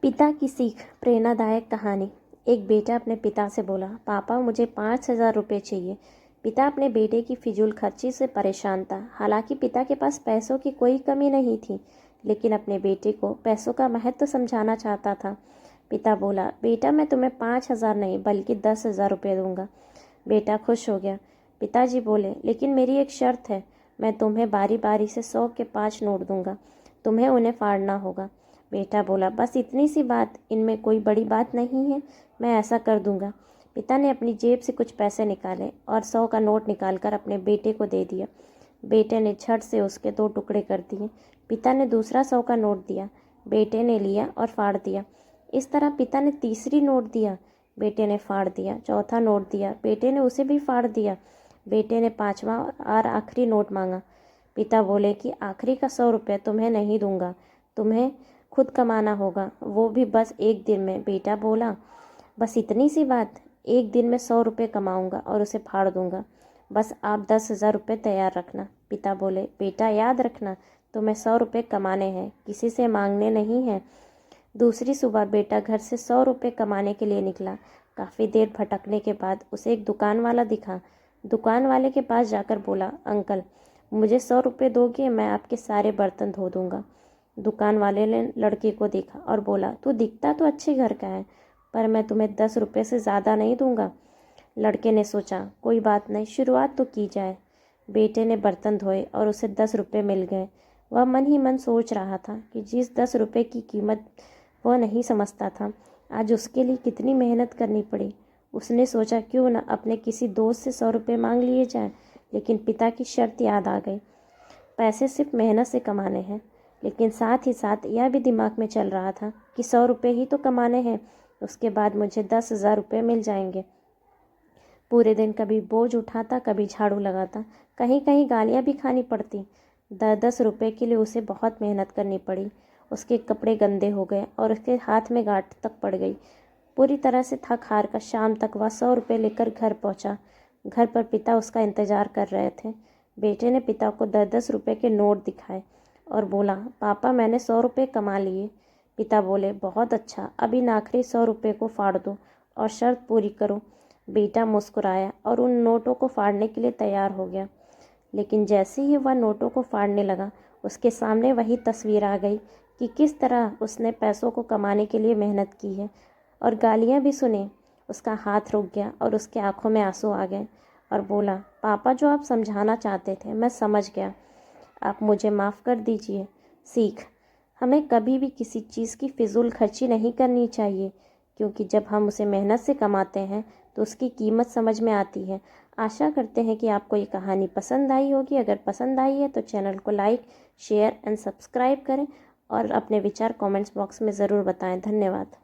पिता की सीख। प्रेरणादायक कहानी। एक बेटा अपने पिता से बोला, पापा मुझे 5,000 रुपये चाहिए। पिता अपने बेटे की फिजूल खर्ची से परेशान था। हालांकि पिता के पास पैसों की कोई कमी नहीं थी, लेकिन अपने बेटे को पैसों का महत्व समझाना चाहता था। पिता बोला, बेटा मैं तुम्हें 5,000 नहीं बल्कि 10,000 रुपये दूंगा। बेटा खुश हो गया। पिताजी बोले, लेकिन मेरी एक शर्त है, मैं तुम्हें बारी बारी से 100 के 5 नोट दूंगा, तुम्हें उन्हें फाड़ना होगा। बेटा बोला, बस इतनी सी बात, इनमें कोई बड़ी बात नहीं है, मैं ऐसा कर दूंगा। पिता ने अपनी जेब से कुछ पैसे निकाले और 100 का नोट निकालकर अपने बेटे को दे दिया। बेटे ने झट से उसके 2 टुकड़े कर दिए। पिता ने दूसरा 100 का नोट दिया। बेटे ने लिया और फाड़ दिया। इस तरह पिता ने तीसरी नोट दिया, बेटे ने फाड़ दिया। चौथा नोट दिया, बेटे ने उसे भी फाड़ दिया। बेटे ने 5वां और आखिरी नोट मांगा। पिता बोले कि आखिरी का 100 रुपये तुम्हें नहीं दूंगा, तुम्हें खुद कमाना होगा, वो भी बस एक दिन में। बेटा बोला, बस इतनी सी बात, एक दिन में 100 रुपये कमाऊंगा और उसे फाड़ दूंगा, बस आप 10,000 रुपये तैयार रखना। पिता बोले, बेटा याद रखना, तुम्हें 100 रुपये कमाने हैं, किसी से मांगने नहीं हैं। दूसरी सुबह बेटा घर से 100 रुपये कमाने के लिए निकला। काफ़ी देर भटकने के बाद उसे एक दुकान वाला दिखा। दुकान वाले के पास जाकर बोला, अंकल मुझे 100 रुपये दोगे, मैं आपके सारे बर्तन धो दूंगा। दुकान वाले ने लड़के को देखा और बोला, तू दिखता तो अच्छे घर का है, पर मैं तुम्हें 10 रुपये से ज़्यादा नहीं दूंगा। लड़के ने सोचा, कोई बात नहीं, शुरुआत तो की जाए। बेटे ने बर्तन धोए और उसे 10 रुपये मिल गए। वह मन ही मन सोच रहा था कि जिस 10 रुपये की कीमत वह नहीं समझता था, आज उसके लिए कितनी मेहनत करनी पड़ी। उसने सोचा, क्यों न अपने किसी दोस्त से 100 रुपये मांग लिए जाए, लेकिन पिता की शर्त याद आ गई। पैसे सिर्फ मेहनत से कमाने हैं, लेकिन साथ ही साथ यह भी दिमाग में चल रहा था कि 100 रुपये ही तो कमाने हैं, उसके बाद मुझे 10,000 रुपये मिल जाएंगे। पूरे दिन कभी बोझ उठाता, कभी झाड़ू लगाता, कहीं कहीं गालियाँ भी खानी पड़ती। 10 रुपये के लिए उसे बहुत मेहनत करनी पड़ी। उसके कपड़े गंदे हो गए और उसके हाथ में गांठ तक पड़ गई। पूरी तरह से थक हार कर शाम तक वह 100 रुपये लेकर घर पहुंचा। घर पर पिता उसका इंतजार कर रहे थे। बेटे ने पिता को 10-10 रुपये के नोट दिखाए और बोला, पापा मैंने 100 रुपये कमा लिए। पिता बोले, बहुत अच्छा, अब इन आखिरी 100 रुपये को फाड़ दो और शर्त पूरी करो। बेटा मुस्कुराया और उन नोटों को फाड़ने के लिए तैयार हो गया। लेकिन जैसे ही वह नोटों को फाड़ने लगा, उसके सामने वही तस्वीर आ गई कि किस तरह उसने पैसों को कमाने के लिए मेहनत की है, और गालियाँ भी सुनी। उसका हाथ रुक गया और उसके आंखों में आंसू आ गए और बोला, पापा जो आप समझाना चाहते थे मैं समझ गया, आप मुझे माफ़ कर दीजिए। सीख। हमें कभी भी किसी चीज़ की फिजूल खर्ची नहीं करनी चाहिए, क्योंकि जब हम उसे मेहनत से कमाते हैं तो उसकी कीमत समझ में आती है। आशा करते हैं कि आपको ये कहानी पसंद आई होगी। अगर पसंद आई है तो चैनल को लाइक, शेयर एंड सब्सक्राइब करें और अपने विचार कमेंट्स बॉक्स में ज़रूर बताएं। धन्यवाद।